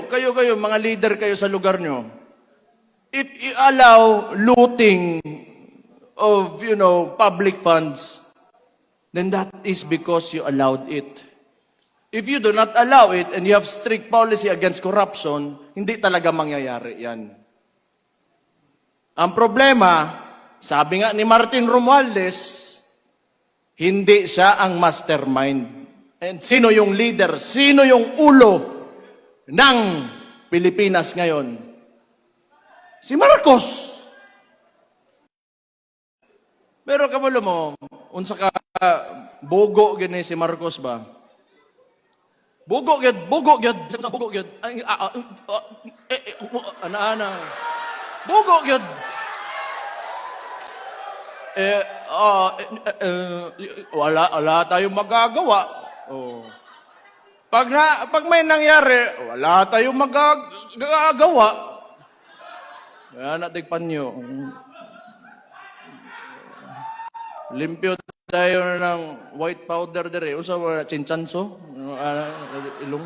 kayo, mga leader kayo sa lugar nyo, if you allow looting of, public funds, then that is because you allowed it. If you do not allow it and you have strict policy against corruption, hindi talaga mangyayari yan. Ang problema, sabi nga ni Martin Romualdez, hindi siya ang mastermind. And sino yung leader? Sino yung ulo ng Pilipinas ngayon? Si Marcos. Pero kabalo mo, unsa ka bogo gani si Marcos ba? Bugo gyud. Ana. Bugo gyud. Wala tayong magagawa. Oh. Pag may nangyari, wala tayong magagawa. Kaya natigpan nyo. Limpyo tayo ng white powder dire. Usa chinchanso? Ilong.